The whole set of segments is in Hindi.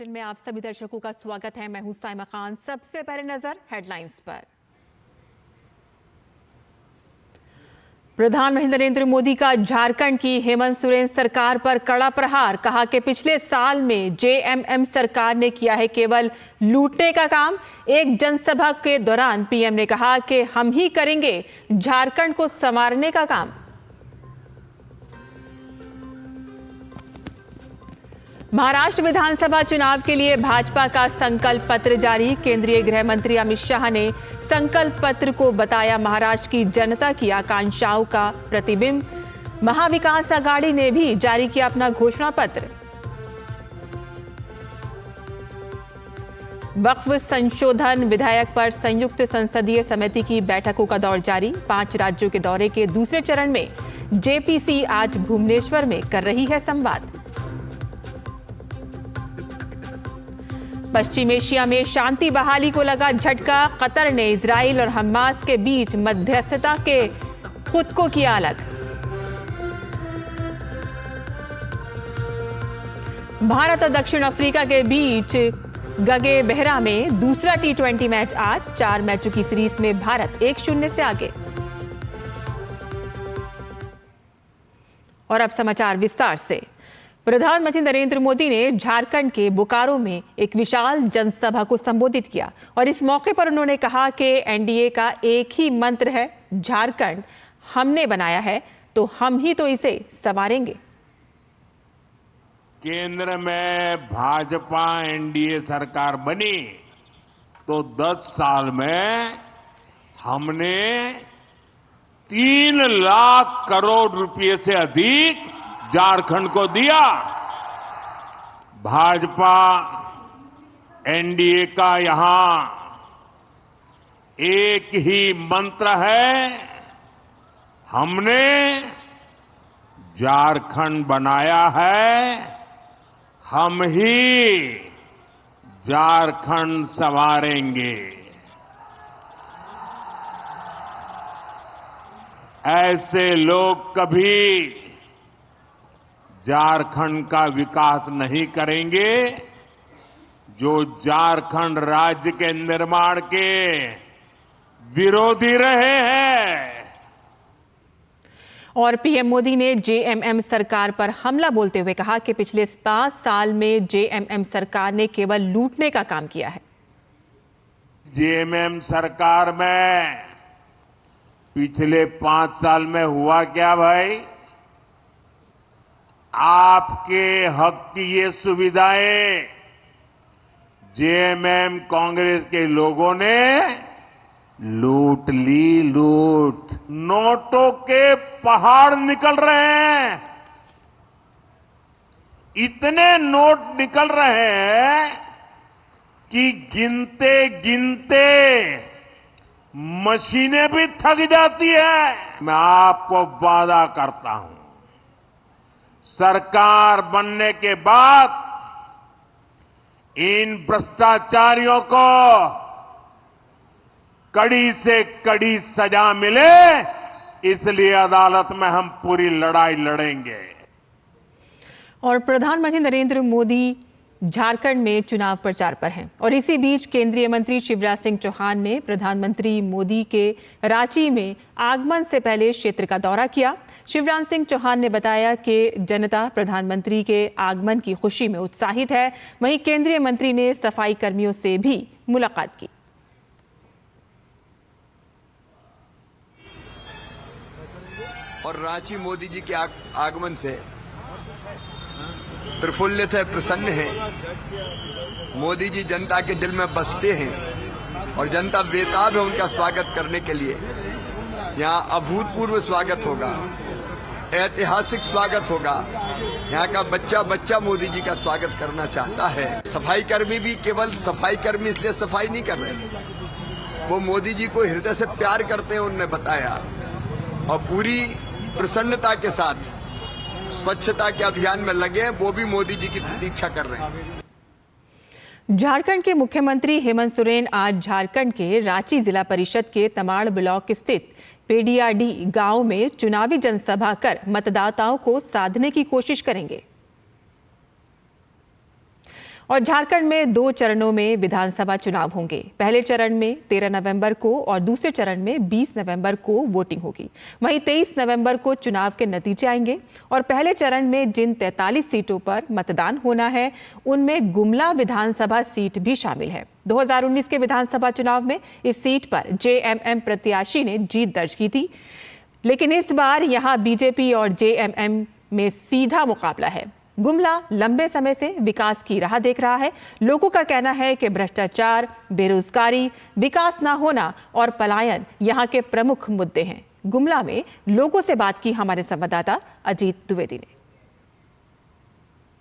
बुलेटिन में आप सभी दर्शकों का स्वागत है। मैं हूं साइमा खान। सबसे पहले नजर हेडलाइंस पर। प्रधानमंत्री नरेंद्र मोदी का झारखंड की हेमंत सोरेन सरकार पर कड़ा प्रहार। कहा कि पिछले साल में जेएमएम सरकार ने किया है केवल लूटने का काम। एक जनसभा के दौरान पीएम ने कहा कि हम ही करेंगे झारखंड को संवारने का काम। महाराष्ट्र विधानसभा चुनाव के लिए भाजपा का संकल्प पत्र जारी। केंद्रीय गृह मंत्री अमित शाह ने संकल्प पत्र को बताया महाराष्ट्र की जनता की आकांक्षाओं का प्रतिबिंब। महाविकास आघाड़ी ने भी जारी किया अपना घोषणा पत्र। वक्फ संशोधन विधेयक पर संयुक्त संसदीय समिति की बैठकों का दौर जारी। 5 राज्यों के दौरे के दूसरे चरण में जेपीसी आज भुवनेश्वर में कर रही है संवाद। पश्चिम एशिया में शांति बहाली को लगा झटका। कतर ने इजराइल और हमास के बीच मध्यस्थता के खुद को किया अलग। भारत और दक्षिण अफ्रीका के बीच गगे बेहरा में दूसरा T20 मैच आज। 4 मैचों की सीरीज में भारत 1-0 से आगे। और अब समाचार विस्तार से। प्रधानमंत्री नरेंद्र मोदी ने झारखंड के बोकारो में एक विशाल जनसभा को संबोधित किया और इस मौके पर उन्होंने कहा कि एनडीए का एक ही मंत्र है, झारखंड हमने बनाया है तो हम ही तो इसे संवारेंगे। केंद्र में भाजपा एनडीए सरकार बनी तो 10 साल में हमने 3 लाख करोड़ रुपए से अधिक झारखंड को दिया। भाजपा एनडीए का यहां एक ही मंत्र है, हमने झारखंड बनाया है, हम ही झारखंड संवारेंगे। ऐसे लोग कभी झारखंड का विकास नहीं करेंगे जो झारखंड राज्य के निर्माण के विरोधी रहे हैं। और पीएम मोदी ने जेएमएम सरकार पर हमला बोलते हुए कहा कि पिछले 5 साल में जेएमएम सरकार ने केवल लूटने का काम किया है। जेएमएम सरकार में पिछले 5 साल में हुआ क्या भाई? आपके हक की ये सुविधाएं जेएमएम कांग्रेस के लोगों ने लूट ली। लूट, नोटों के पहाड़ निकल रहे हैं। इतने नोट निकल रहे हैं कि गिनते गिनते मशीनें भी थक जाती है। मैं आपको वादा करता हूं, सरकार बनने के बाद इन भ्रष्टाचारियों को कड़ी से कड़ी सजा मिले, इसलिए अदालत में हम पूरी लड़ाई लड़ेंगे। और प्रधानमंत्री नरेंद्र मोदी झारखंड में चुनाव प्रचार पर हैं और इसी बीच केंद्रीय मंत्री शिवराज सिंह चौहान ने प्रधानमंत्री मोदी के रांची में आगमन से पहले क्षेत्र का दौरा किया। शिवराज सिंह चौहान ने बताया कि जनता प्रधानमंत्री के आगमन की खुशी में उत्साहित है। वहीं केंद्रीय मंत्री ने सफाई कर्मियों से भी मुलाकात की। और रांची मोदी जी के आगमन से प्रफुल्लित है, प्रसन्न है। मोदी जी जनता के दिल में बसते हैं और जनता बेताब है उनका स्वागत करने के लिए। यहाँ अभूतपूर्व स्वागत होगा, ऐतिहासिक स्वागत होगा। यहाँ का बच्चा बच्चा मोदी जी का स्वागत करना चाहता है। सफाई कर्मी भी केवल सफाई कर्मी इसलिए सफाई नहीं कर रहे, वो मोदी जी को हृदय से प्यार करते हैं, उन्होंने बताया, और पूरी प्रसन्नता के साथ स्वच्छता के अभियान में लगे हैं। वो भी मोदी जी की प्रतीक्षा कर रहे हैं। झारखंड के मुख्यमंत्री हेमंत सोरेन आज झारखंड के रांची जिला परिषद के तमाड़ ब्लॉक स्थित पेडियाडी गांव में चुनावी जनसभा कर मतदाताओं को साधने की कोशिश करेंगे। और झारखंड में 2 चरणों में विधानसभा चुनाव होंगे। पहले चरण में 13 नवंबर को और दूसरे चरण में 20 नवंबर को वोटिंग होगी। वहीं 23 नवंबर को चुनाव के नतीजे आएंगे और पहले चरण में जिन 43 सीटों पर मतदान होना है उनमें गुमला विधानसभा सीट भी शामिल है। 2019 के विधानसभा चुनाव में इस सीट पर जेएमएम प्रत्याशी ने जीत दर्ज की थी, लेकिन इस बार यहां बीजेपी और जेएमएम में सीधा मुकाबला है। गुमला लंबे समय से विकास की राह देख रहा है। लोगों का कहना है कि भ्रष्टाचार, बेरोजगारी, विकास ना होना और पलायन यहां के प्रमुख मुद्दे हैं। गुमला में लोगों से बात की हमारे संवाददाता अजीत द्विवेदी ने।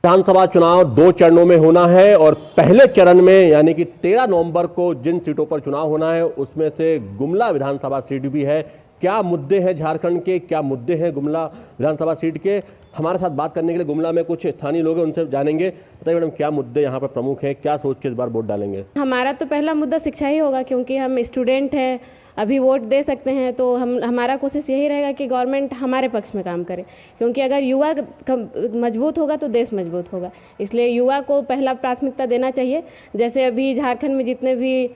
विधानसभा चुनाव 2 चरणों में होना है और पहले चरण में यानी कि 13 नवंबर को जिन सीटों पर चुनाव होना है उसमें से गुमला विधानसभा सीट भी है। क्या मुद्दे हैं झारखंड के, क्या मुद्दे हैं गुमला विधानसभा सीट के? हमारे साथ बात करने के लिए गुमला में कुछ स्थानीय लोग हैं, उनसे जानेंगे। बताइए मैडम, क्या मुद्दे यहाँ पर प्रमुख हैं, क्या सोच के इस बार वोट डालेंगे? हमारा तो पहला मुद्दा शिक्षा ही होगा, क्योंकि हम स्टूडेंट हैं, अभी वोट दे सकते हैं, तो हमारा कोशिश यही रहेगा कि गवर्नमेंट हमारे पक्ष में काम करे, क्योंकि अगर युवा मजबूत होगा तो देश मजबूत होगा। इसलिए युवा को पहला प्राथमिकता देना चाहिए। जैसे अभी झारखंड में जितने भी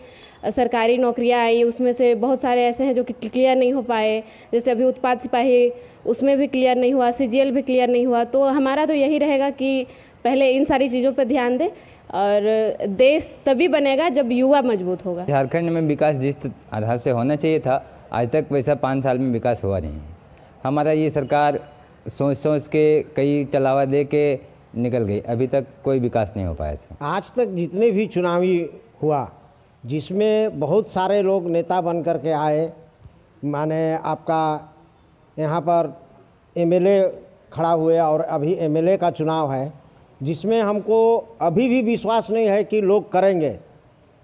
सरकारी नौकरियां आई उसमें से बहुत सारे ऐसे हैं जो कि क्लियर नहीं हो पाए। जैसे अभी उत्पाद सिपाही, उसमें भी क्लियर नहीं हुआ, सीजीएल भी क्लियर नहीं हुआ। तो हमारा तो यही रहेगा कि पहले इन सारी चीज़ों पर ध्यान दें और देश तभी बनेगा जब युवा मजबूत होगा। झारखंड में विकास जिस आधार से होना चाहिए था, आज तक वैसा 5 साल में विकास हुआ नहीं है। हमारा ये सरकार सोच के कई चलावा दे के निकल गई, अभी तक कोई विकास नहीं हो पाया है। आज तक जितने भी चुनावी हुआ जिसमें बहुत सारे लोग नेता बन कर के आए, माने आपका यहाँ पर एमएलए खड़ा हुए और अभी एमएलए का चुनाव है, जिसमें हमको अभी भी विश्वास नहीं है कि लोग करेंगे।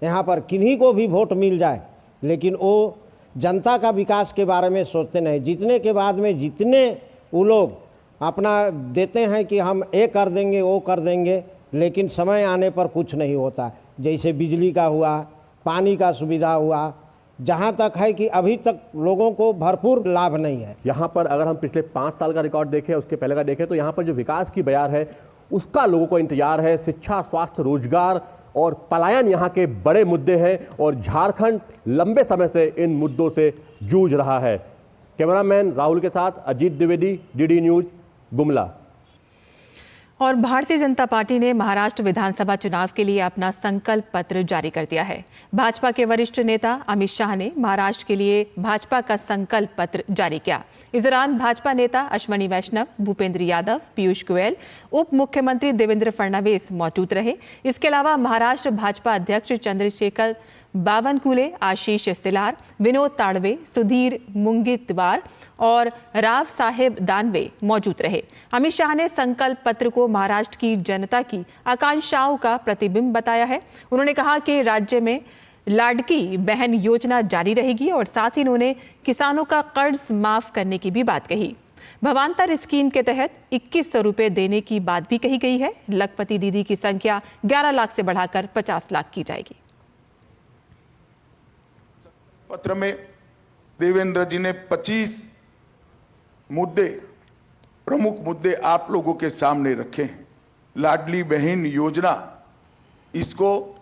यहाँ पर किन्हीं को भी वोट मिल जाए, लेकिन वो जनता का विकास के बारे में सोचते नहीं। जीतने के बाद में जितने वो लोग अपना देते हैं कि हम ये कर देंगे वो कर देंगे, लेकिन समय आने पर कुछ नहीं होता। जैसे बिजली का हुआ, पानी का सुविधा हुआ, जहाँ तक है कि अभी तक लोगों को भरपूर लाभ नहीं है। यहाँ पर अगर हम पिछले 5 साल का रिकॉर्ड देखें, उसके पहले का देखें, तो यहाँ पर जो विकास की बयार है उसका लोगों को इंतजार है। शिक्षा, स्वास्थ्य, रोजगार और पलायन यहाँ के बड़े मुद्दे हैं और झारखंड लंबे समय से इन मुद्दों से जूझ रहा है। कैमरामैन राहुल के साथ अजीत द्विवेदी, डीडी न्यूज, गुमला। और भारतीय जनता पार्टी ने महाराष्ट्र विधानसभा चुनाव के लिए अपना संकल्प पत्र जारी कर दिया है। भाजपा के वरिष्ठ नेता अमित शाह ने महाराष्ट्र के लिए भाजपा का संकल्प पत्र जारी किया। इस दौरान भाजपा नेता अश्वनी वैष्णव, भूपेंद्र यादव, पीयूष गोयल, उप मुख्यमंत्री देवेंद्र फडणवीस मौजूद रहे। इसके अलावा महाराष्ट्र भाजपा अध्यक्ष चंद्रशेखर बावनकुले, आशीष सिलार, विनोद ताड़वे, सुधीर मुंगीत्वार और राव साहेब दानवे मौजूद रहे। अमित शाह ने संकल्प पत्र को महाराष्ट्र की जनता की आकांक्षाओं का प्रतिबिंब बताया है। उन्होंने कहा कि राज्य में लाडकी बहन योजना जारी रहेगी और साथ ही उन्होंने किसानों का कर्ज माफ करने की भी बात कही। भवांतर स्कीम के तहत 2100 रुपए देने की बात भी कही गई है। लखपति दीदी की संख्या 11 लाख से बढ़ाकर 50 लाख की जाएगी। पत्र में देवेंद्र जी ने 25 मुद्दे, प्रमुख मुद्दे आप लोगों के सामने रखे हैं। लाडली बहन योजना, इसको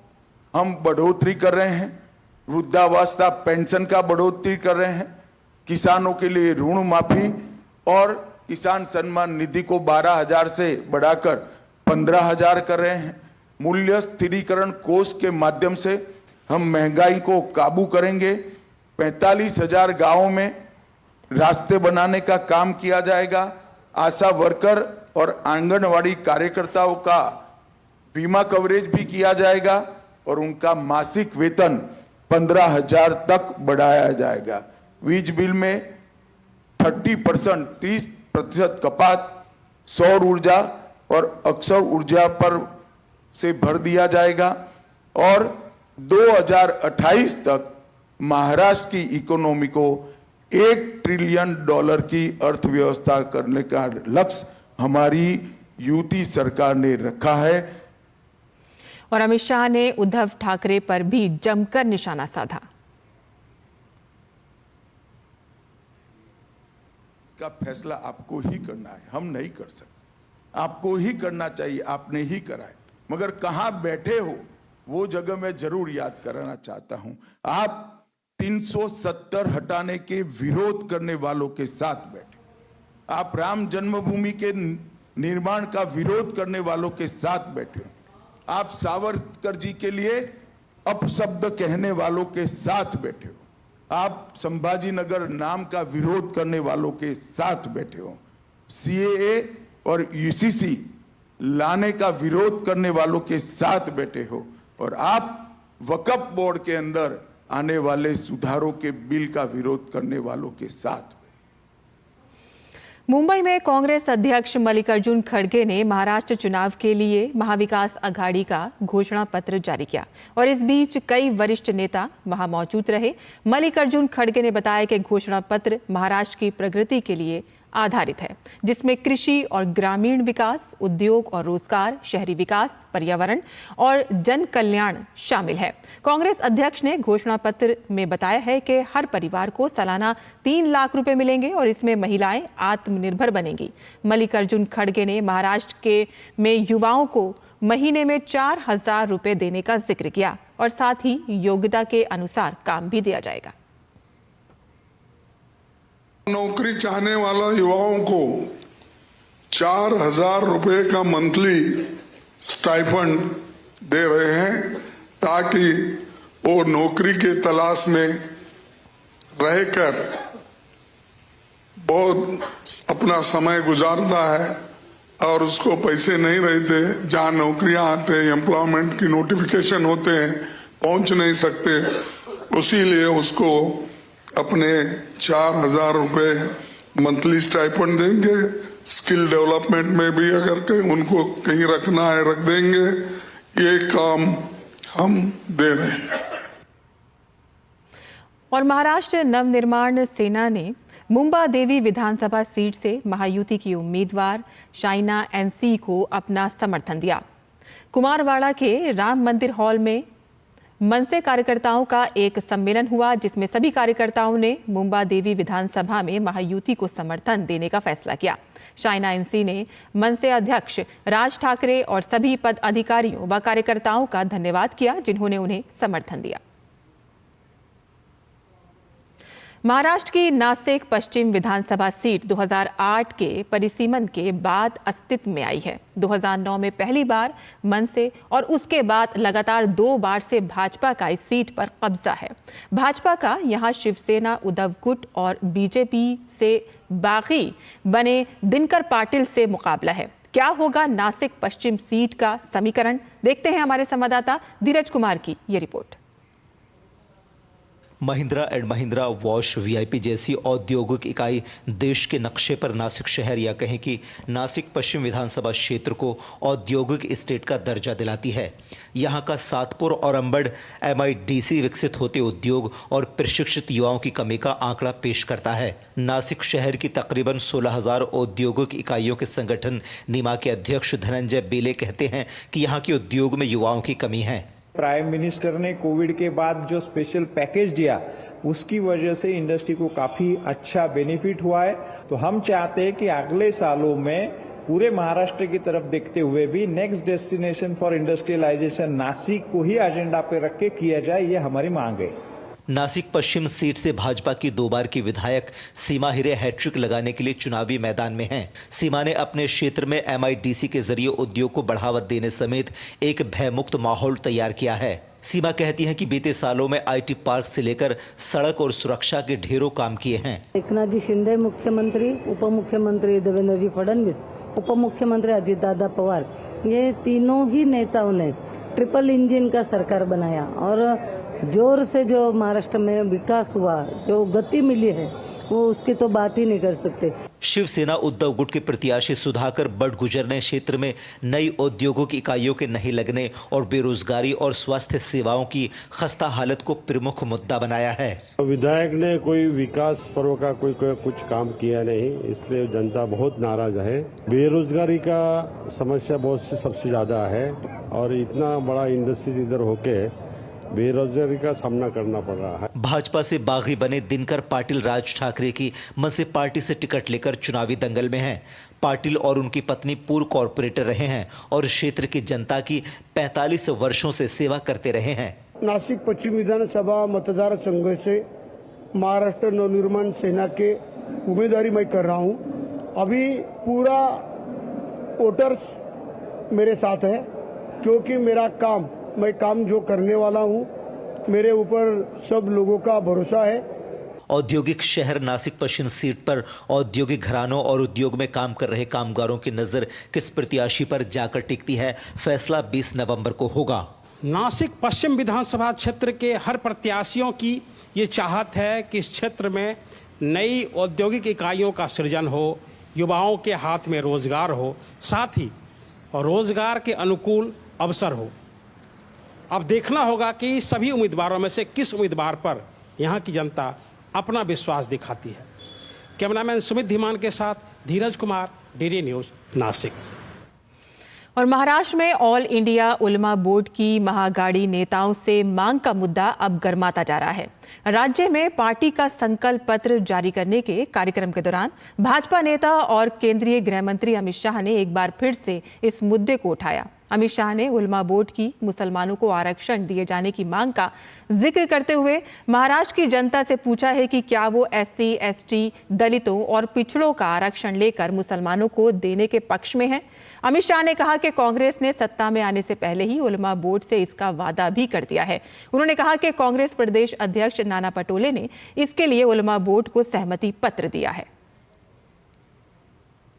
हम बढ़ोतरी कर रहे हैं। वृद्धावस्था पेंशन का बढ़ोतरी कर रहे हैं। किसानों के लिए ऋण माफी और किसान सम्मान निधि को 12,000 से बढ़ाकर 15,000 कर रहे हैं। मूल्य स्थिरीकरण कोष के माध्यम से हम महंगाई को काबू करेंगे। 45,000 गांवों में रास्ते बनाने का काम किया जाएगा। आशा वर्कर और आंगनवाड़ी कार्यकर्ताओं का बीमा कवरेज भी किया जाएगा और उनका मासिक वेतन 15,000 तक बढ़ाया जाएगा। वीज बिल में 30% कपात सौर ऊर्जा और अक्षय ऊर्जा पर से भर दिया जाएगा और 2028 तक महाराष्ट्र की इकोनॉमी को $1 ट्रिलियन की अर्थव्यवस्था करने का लक्ष्य हमारी यूपी सरकार ने रखा है। और अमित शाह ने उद्धव ठाकरे पर भी जमकर निशाना साधा। इसका फैसला आपको ही करना है, हम नहीं कर सकते। आपको ही करना चाहिए, आपने ही करा है। मगर कहां बैठे हो वो जगह मैं जरूर याद कराना चाहता हूं। आप 370 हटाने के विरोध करने वालों के साथ बैठे, आप राम जन्मभूमि के निर्माण का विरोध करने वालों के साथ बैठे, आप सावरकर जी के लिए अपशब्द कहने वालों के साथ बैठे हो, आप संभाजी नगर नाम का विरोध करने वालों के साथ बैठे हो, सीएए और यूसीसी लाने का विरोध करने वालों के साथ बैठे हो, और आप वक्फ बोर्ड के अंदर आने वाले सुधारों के बिल का विरोध करने वालों के साथ। मुंबई में कांग्रेस अध्यक्ष मल्लिकार्जुन खड़गे ने महाराष्ट्र चुनाव के लिए महाविकास आघाड़ी का घोषणा पत्र जारी किया और इस बीच कई वरिष्ठ नेता वहां मौजूद रहे। मल्लिकार्जुन खड़गे ने बताया कि घोषणा पत्र महाराष्ट्र की प्रगति के लिए आधारित है, जिसमें कृषि और ग्रामीण विकास, उद्योग और रोजगार, शहरी विकास, पर्यावरण और जन कल्याण शामिल है। कांग्रेस अध्यक्ष ने घोषणा पत्र में बताया है कि हर परिवार को सालाना 3 लाख रुपए मिलेंगे और इसमें महिलाएं आत्मनिर्भर बनेंगी। मल्लिकार्जुन खड़गे ने महाराष्ट्र में युवाओं को महीने में 4,000 रुपए देने का जिक्र किया और साथ ही योग्यता के अनुसार काम भी दिया जाएगा। नौकरी चाहने वाला युवाओं को 4,000 रुपए का मंथली स्टाइपेंड दे रहे हैं ताकि वो नौकरी के तलाश में रहकर बहुत अपना समय गुजारता है और उसको पैसे नहीं रहते, जहां नौकरियां आते हैं, एम्प्लॉयमेंट की नोटिफिकेशन होते हैं, पहुंच नहीं सकते, उसीलिए उसको अपने 4,000 रुपए मंथली स्टाइपेंड देंगे। स्किल डेवलपमेंट में भी अगर कहीं उनको कहीं रखना है रख देंगे। ये काम हम दे रहे हैं। और महाराष्ट्र नवनिर्माण सेना ने मुंबा देवी विधानसभा सीट से महायुति की उम्मीदवार शाइना एनसी को अपना समर्थन दिया। कुमारवाड़ा के राम मंदिर हॉल में मनसे कार्यकर्ताओं का एक सम्मेलन हुआ, जिसमें सभी कार्यकर्ताओं ने मुंबा देवी विधानसभा में महायुति को समर्थन देने का फैसला किया। शाइना एनसी ने मनसे अध्यक्ष राज ठाकरे और सभी पद अधिकारियों व कार्यकर्ताओं का धन्यवाद किया, जिन्होंने उन्हें समर्थन दिया। महाराष्ट्र की नासिक पश्चिम विधानसभा सीट 2008 के परिसीमन के बाद अस्तित्व में आई है। 2009 में पहली बार मनसे और उसके बाद लगातार 2 बार से भाजपा का इस सीट पर कब्जा है। भाजपा का यहां शिवसेना, उद्धव गुट और बीजेपी से बागी बने दिनकर पाटिल से मुकाबला है। क्या होगा नासिक पश्चिम सीट का समीकरण, देखते हैं हमारे संवाददाता धीरज कुमार की ये report. Mahindra and Mahindra wash VIP जैसी औद्योगिक इकाई देश के नक्शे पर नासिक शहर या कहें कि नासिक पश्चिम विधानसभा क्षेत्र को औद्योगिक स्टेट का दर्जा दिलाती है। यहां का सातपुर और अंबड़ एमआईडीसी विकसित होते उद्योग और प्रशिक्षित युवाओं की कमी का आंकड़ा पेश करता है। नासिक शहर की तकरीबन 16,000 औद्योगिक इकाइयों के संगठन नीमा के अध्यक्ष धनंजय बेले कहते हैं कि यहाँ के उद्योग में युवाओं की कमी है। प्राइम मिनिस्टर ने कोविड के बाद जो स्पेशल पैकेज दिया उसकी वजह से इंडस्ट्री को काफी अच्छा बेनिफिट हुआ है। तो हम चाहते हैं कि अगले सालों में पूरे महाराष्ट्र की तरफ देखते हुए भी next destination for industrialization Nashik को ही एजेंडा पे रख के किया जाए, ये हमारी मांग है। नासिक पश्चिम सीट से भाजपा की 2 बार की विधायक सीमा हिरे हैट्रिक लगाने के लिए चुनावी मैदान में हैं। सीमा ने अपने क्षेत्र में एमआईडीसी के जरिए उद्योग को बढ़ावा देने समेत एक भयमुक्त माहौल तैयार किया है। सीमा कहती हैं कि बीते सालों में आईटी पार्क से लेकर सड़क और सुरक्षा के ढेरों काम किए हैं। एकनाथ जी शिंदे मुख्यमंत्री, उप मुख्यमंत्री देवेंद्र जी फडणवीस, उप मुख्यमंत्री अजित दादा पवार, ये तीनों ही नेताओं ने ट्रिपल इंजन का सरकार बनाया और जोर से जो महाराष्ट्र में विकास हुआ, जो गति मिली है, वो उसकी तो बात ही नहीं कर सकते। शिवसेना उद्धव गुट के प्रत्याशी सुधाकर बडगुजर ने क्षेत्र में नई औद्योगिक इकाइयों के नहीं लगने और बेरोजगारी और स्वास्थ्य सेवाओं की खस्ता हालत को प्रमुख मुद्दा बनाया है। विधायक ने कोई विकास पर्व का कोई कुछ काम किया नहीं, इसलिए जनता बहुत नाराज है। बेरोजगारी का समस्या बहुत से सबसे ज्यादा है और इतना बड़ा इंडस्ट्री इधर होके बेरोजगारी का सामना करना पड़ रहा है। भाजपा से बागी बने दिनकर पाटिल राज ठाकरे की मनसे पार्टी से टिकट लेकर चुनावी दंगल में हैं। पाटिल और उनकी पत्नी पूर्व कॉर्पोरेटर रहे हैं और क्षेत्र की जनता की 45 वर्षों से सेवा करते रहे हैं। नासिक पश्चिम विधानसभा मतदार संघ से महाराष्ट्र नवनिर्माण सेना के उम्मीदवारी मैं कर रहा हूं। अभी पूरा वोटर्स मेरे साथ है, क्योंकि मेरा काम, मैं काम जो करने वाला हूं, मेरे ऊपर सब लोगों का भरोसा है। औद्योगिक शहर नासिक पश्चिम सीट पर औद्योगिक घरानों और उद्योग में काम कर रहे कामगारों की नजर किस प्रत्याशी पर जाकर टिकती है, फैसला 20 नवंबर को होगा। नासिक पश्चिम विधानसभा क्षेत्र के हर प्रत्याशियों की ये चाहत है कि इस क्षेत्र में नई औद्योगिक इकाइयों का सृजन हो, युवाओं के हाथ में रोजगार हो, साथ ही रोजगार के अनुकूल अवसर हो। अब देखना होगा कि सभी उम्मीदवारों में से किस उम्मीदवार पर यहाँ की जनता अपना विश्वास दिखाती है। कैमरामैन सुमित धीमान के साथ धीरज कुमार, डीडी न्यूज, नासिक। और महाराष्ट्र में ऑल इंडिया उलमा बोर्ड की महागाड़ी नेताओं से मांग का मुद्दा अब गर्माता जा रहा है। राज्य में पार्टी का संकल्प पत्र जारी करने के कार्यक्रम के दौरान भाजपा नेता और केंद्रीय गृह मंत्री अमित शाह ने एक बार फिर से इस मुद्दे को उठाया। अमित शाह ने उलमा बोर्ड की मुसलमानों को आरक्षण दिए जाने की मांग का जिक्र करते हुए महाराष्ट्र की जनता से पूछा है कि क्या वो SC, ST, दलितों और पिछड़ों का आरक्षण लेकर मुसलमानों को देने के पक्ष में है। अमित शाह ने कहा कि कांग्रेस ने सत्ता में आने से पहले ही उलमा बोर्ड से इसका वादा भी कर दिया है। उन्होंने कहा कि कांग्रेस प्रदेश अध्यक्ष नाना पटोले ने इसके लिए उलमा बोर्ड को सहमति पत्र दिया है।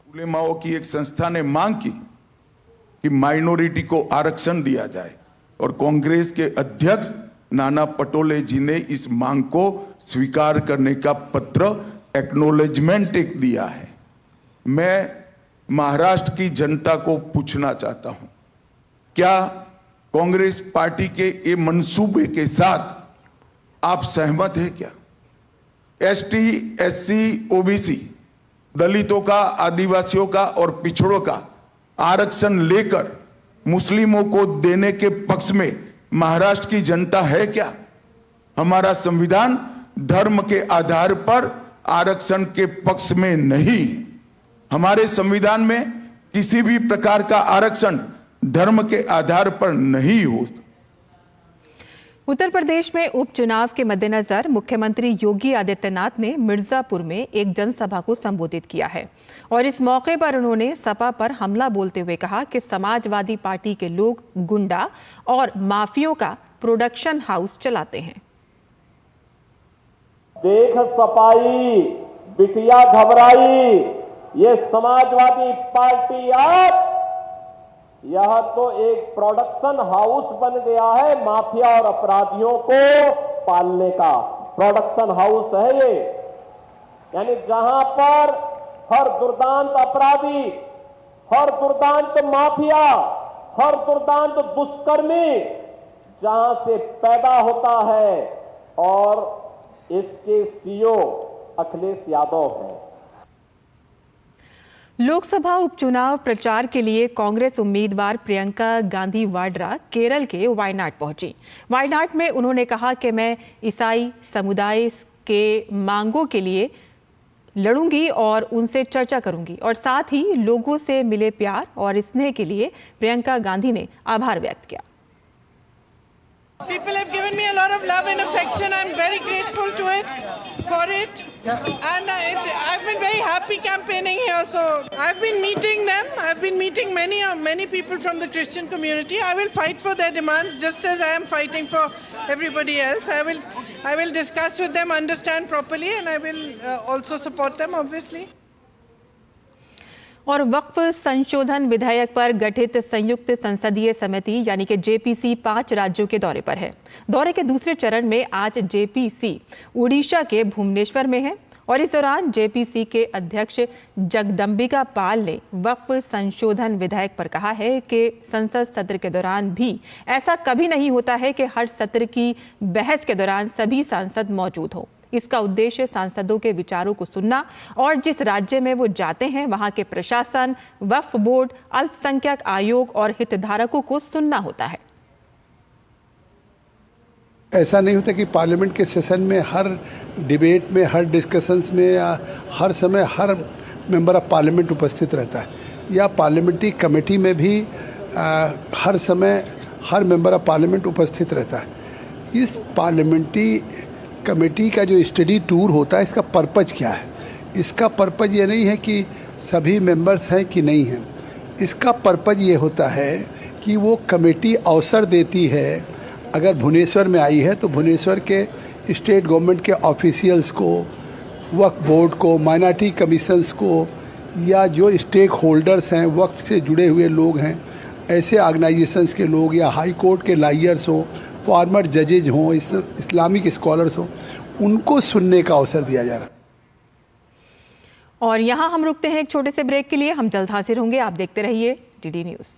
उलेमाओं की एक संस्था ने मांग की कि माइनॉरिटी को आरक्षण दिया जाए और कांग्रेस के अध्यक्ष नाना पटोले जी ने इस मांग को स्वीकार करने का पत्र, एक्नॉलेजमेंट एक दिया है। मैं महाराष्ट्र की जनता को पूछना चाहता हूं, क्या कांग्रेस पार्टी के ये मंसूबे के साथ आप सहमत हैं क्या? ST, SC, OBC, दलितों का, आदिवासियों का और पिछड़ों का आरक्षण लेकर मुस्लिमों को देने के पक्ष में महाराष्ट्र की जनता है क्या? हमारा संविधान धर्म के आधार पर आरक्षण के पक्ष में नहीं। हमारे संविधान में किसी भी प्रकार का आरक्षण धर्म के आधार पर नहीं हो। उत्तर प्रदेश में उपचुनाव के मद्देनजर मुख्यमंत्री योगी आदित्यनाथ ने मिर्जापुर में एक जनसभा को संबोधित किया है और इस मौके पर उन्होंने सपा पर हमला बोलते हुए कहा कि समाजवादी पार्टी के लोग गुंडा और माफियों का प्रोडक्शन हाउस चलाते हैं। देख सपाई बिटिया घबराई, ये समाजवादी पार्टी आप, यह तो एक प्रोडक्शन हाउस बन गया है, माफिया और अपराधियों को पालने का प्रोडक्शन हाउस है ये। यानी जहां पर हर दुर्दांत अपराधी, हर दुर्दांत माफिया, हर दुर्दांत दुष्कर्मी जहां से पैदा होता है और इसके CEO अखिलेश यादव है। लोकसभा उपचुनाव प्रचार के लिए कांग्रेस उम्मीदवार प्रियंका गांधी वाड्रा केरल के वायनाड पहुंची। वायनाड में उन्होंने कहा कि मैं ईसाई समुदाय के मांगों के लिए लड़ूंगी और उनसे चर्चा करूंगी और साथ ही लोगों से मिले प्यार और स्नेह के लिए प्रियंका गांधी ने आभार व्यक्त किया। People have given me a lot of love and affection. I'm very grateful to it, for it. And I've been very happy campaigning here. So I've been meeting them. I've been meeting many people from the Christian community. I will fight for their demands just as I am fighting for everybody else. I will discuss with them, understand properly, and I will also support them, obviously. और वक्फ संशोधन विधेयक पर गठित संयुक्त संसदीय समिति यानी कि JPC 5 राज्यों के दौरे पर है। दौरे के दूसरे चरण में आज JPC उड़ीसा के भुवनेश्वर में है और इस दौरान JPC के अध्यक्ष जगदम्बिका पाल ने वक्फ संशोधन विधेयक पर कहा है कि संसद सत्र के दौरान भी ऐसा कभी नहीं होता है कि हर सत्र की बहस के दौरान सभी सांसद मौजूद हों। इसका उद्देश्य सांसदों के विचारों को सुनना और जिस राज्य में वो जाते हैं वहां के प्रशासन, वक्फ बोर्ड, अल्पसंख्यक आयोग और हितधारकों को सुनना होता है। ऐसा नहीं होता कि पार्लियामेंट के सेशन में हर डिबेट में, हर डिस्कशंस में या हर समय हर मेंबर ऑफ पार्लियामेंट उपस्थित रहता है, या पार्लियामेंट्री कमेटी में भी हर समय हर मेंबर ऑफ पार्लियामेंट उपस्थित रहता है। इस पार्लियामेंट्री कमेटी का जो स्टडी टूर होता है, इसका पर्पज क्या है? इसका पर्पज ये नहीं है कि सभी मेंबर्स हैं कि नहीं हैं। इसका पर्पज ये होता है कि वो कमेटी अवसर देती है, अगर भुवनेश्वर में आई है तो भुवनेश्वर के स्टेट गवर्नमेंट के ऑफिशियल्स को, वक्फ बोर्ड को, माइनॉरिटी कमीशंस को, या जो स्टेक होल्डर्स हैं, वक्फ से जुड़े हुए लोग हैं, ऐसे ऑर्गेनाइजेशंस के लोग, या हाई कोर्ट के लायर्स हों, फॉर्मर जजेज हों, इस्लामिक स्कॉलर्स हों, उनको सुनने का अवसर दिया जा रहा है। और यहाँ हम रुकते हैं एक छोटे से ब्रेक के लिए। हम जल्द हाजिर होंगे, आप देखते रहिए डीडी न्यूज़।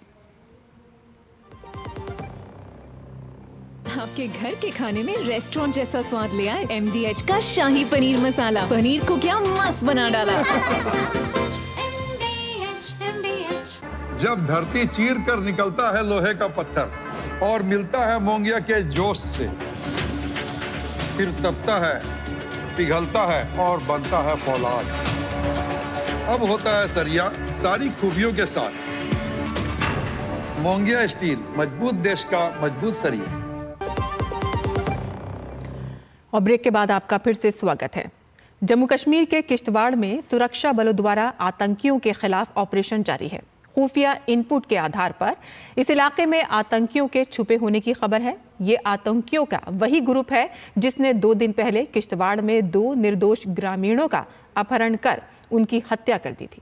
आपके घर के खाने में रेस्टोरेंट जैसा स्वाद ले आए MDH का शाही पनीर मसाला। पनीर को क्या मस्त बना डाला। जब धरती चीर कर निकलता है लोहे का पत्थर और मिलता है मोंगिया के जोश से, फिर तपता है, पिघलता है और बनता है फौलाद। अब होता है सरिया सारी खूबियों के साथ। मोंगिया स्टील, मजबूत देश का मजबूत सरिया। और ब्रेक के बाद आपका फिर से स्वागत है। जम्मू कश्मीर के किश्तवाड़ में सुरक्षा बलों द्वारा आतंकियों के खिलाफ ऑपरेशन जारी है। खुफिया इनपुट के आधार पर इस इलाके में आतंकियों के छुपे होने की खबर है। ये आतंकियों का वही ग्रुप है जिसने 2 दिन पहले किश्तवाड़ में 2 निर्दोष ग्रामीणों का अपहरण कर उनकी हत्या कर दी थी।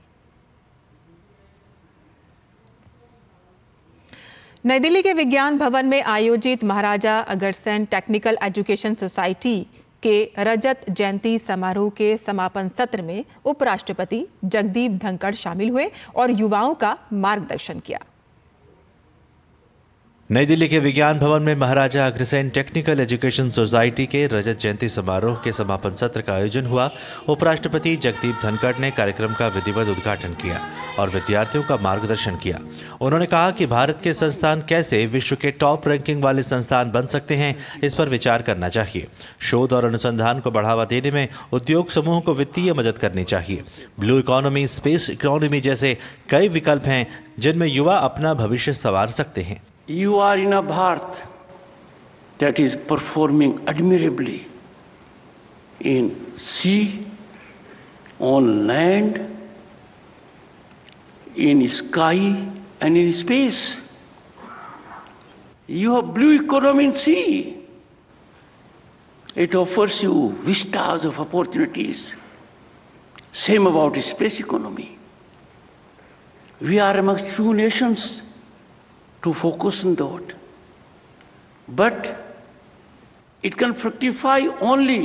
नई दिल्ली के विज्ञान भवन में आयोजित Maharaja Agrasen technical education society के रजत जयंती समारोह के समापन सत्र में उपराष्ट्रपति जगदीप धनखड़ शामिल हुए और युवाओं का मार्गदर्शन किया। नई दिल्ली के विज्ञान भवन में Maharaja Agrasen technical education society के रजत जयंती समारोह के समापन सत्र का आयोजन हुआ। उपराष्ट्रपति जगदीप धनखड़ ने कार्यक्रम का विधिवत उद्घाटन किया और विद्यार्थियों का मार्गदर्शन किया। उन्होंने कहा कि भारत के संस्थान कैसे विश्व के टॉप रैंकिंग वाले संस्थान बन सकते हैं, इस पर विचार करना चाहिए। शोध और अनुसंधान को बढ़ावा देने में उद्योग समूह को वित्तीय मदद करनी चाहिए। ब्लू इकोनॉमी, स्पेस इकोनॉमी जैसे कई विकल्प हैं जिनमें युवा अपना भविष्य संवार सकते हैं। You are in a Bharat that is performing admirably in sea, on land, in sky and in space. You have blue economy in sea. It offers you vistas of opportunities. Same about space economy. We are amongst few nations to focus on that. But it can fructify only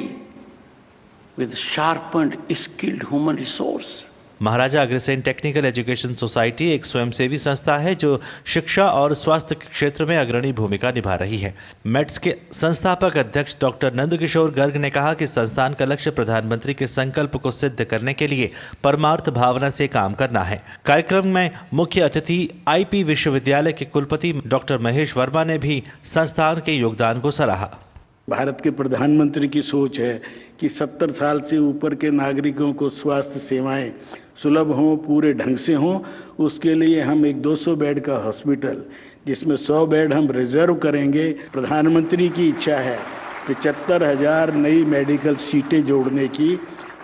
with sharpened, skilled human resource. Maharaja Agrasen technical education society एक स्वयंसेवी संस्था है जो शिक्षा और स्वास्थ्य के क्षेत्र में अग्रणी भूमिका निभा रही है। मेट्स के संस्थापक अध्यक्ष डॉक्टर नंदकिशोर गर्ग ने कहा कि संस्थान का लक्ष्य प्रधानमंत्री के संकल्प को सिद्ध करने के लिए परमार्थ भावना से काम करना है। कार्यक्रम में मुख्य अतिथि IP विश्वविद्यालय के कुलपति डॉक्टर महेश वर्मा ने भी संस्थान के योगदान को सराहा। भारत के प्रधानमंत्री की सोच है कि 70 साल से ऊपर के नागरिकों को स्वास्थ्य सेवाएं सुलभ हों, पूरे ढंग से हों। उसके लिए हम एक 200 बेड का हॉस्पिटल, जिसमें 100 बेड हम रिजर्व करेंगे। प्रधानमंत्री की इच्छा है 75,000 नई मेडिकल सीटें जोड़ने की,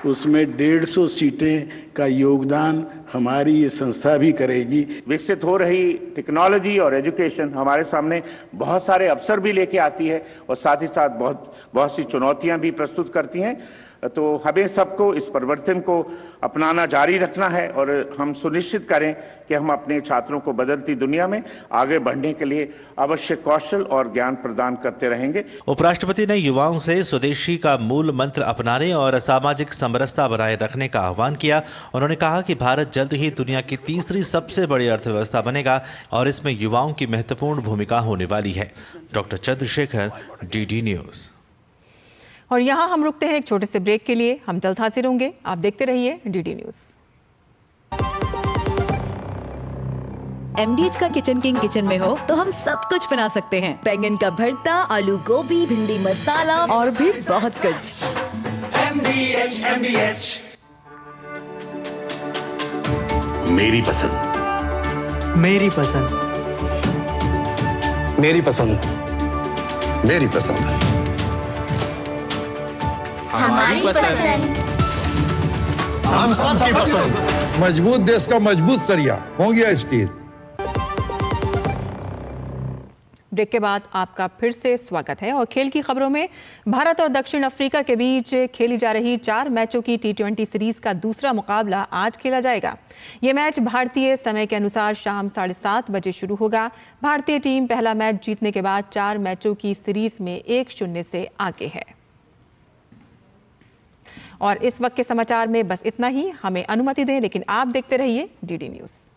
उसमें 150 सीटें का योगदान हमारी ये संस्था भी करेगी। विकसित हो रही टेक्नोलॉजी और एजुकेशन हमारे सामने बहुत सारे अवसर भी लेके आती है और साथ ही साथ बहुत सी चुनौतियां भी प्रस्तुत करती हैं। तो हमें सबको इस परिवर्तन को अपनाना जारी रखना है और हम सुनिश्चित करें कि हम अपने छात्रों को बदलती दुनिया में आगे बढ़ने के लिए आवश्यक कौशल और ज्ञान प्रदान करते रहेंगे। उपराष्ट्रपति ने युवाओं से स्वदेशी का मूल मंत्र अपनाने और सामाजिक समरसता बनाए रखने का आह्वान किया। उन्होंने कहा कि भारत जल्द ही दुनिया की तीसरी सबसे बड़ी अर्थव्यवस्था बनेगा और इसमें युवाओं की महत्वपूर्ण भूमिका होने वाली है। Doctor Chandrashekhar, DD news. और यहाँ हम रुकते हैं एक छोटे से ब्रेक के लिए। हम जल्द हाजिर होंगे, आप देखते रहिए DD न्यूज़। MDH का किचन किंग किचन में हो तो हम सब कुछ बना सकते हैं। बैंगन का भरता, आलू गोभी, भिंडी मसाला और भी बहुत कुछ। MDH। मेरी पसंद। मेरी पसंद। मेरी पसंद। मेरी पसंद। हमारी पसंद। हम सबकी पसंद। मजबूत देश का मजबूत सरिया होंगे स्टील। ब्रेक के बाद आपका फिर से स्वागत है और खेल की खबरों में भारत और दक्षिण अफ्रीका के बीच खेली जा रही 4 मैचों की T20 सीरीज का दूसरा मुकाबला आज खेला जाएगा। ये मैच भारतीय समय के अनुसार शाम 7:30 बजे शुरू होगा। भारतीय टीम पहला मैच जीतने के बाद 4 मैचों की सीरीज में 1-0 से आगे है। और इस वक्त के समाचार में बस इतना ही। हमें अनुमति दें, लेकिन आप देखते रहिए DD न्यूज़।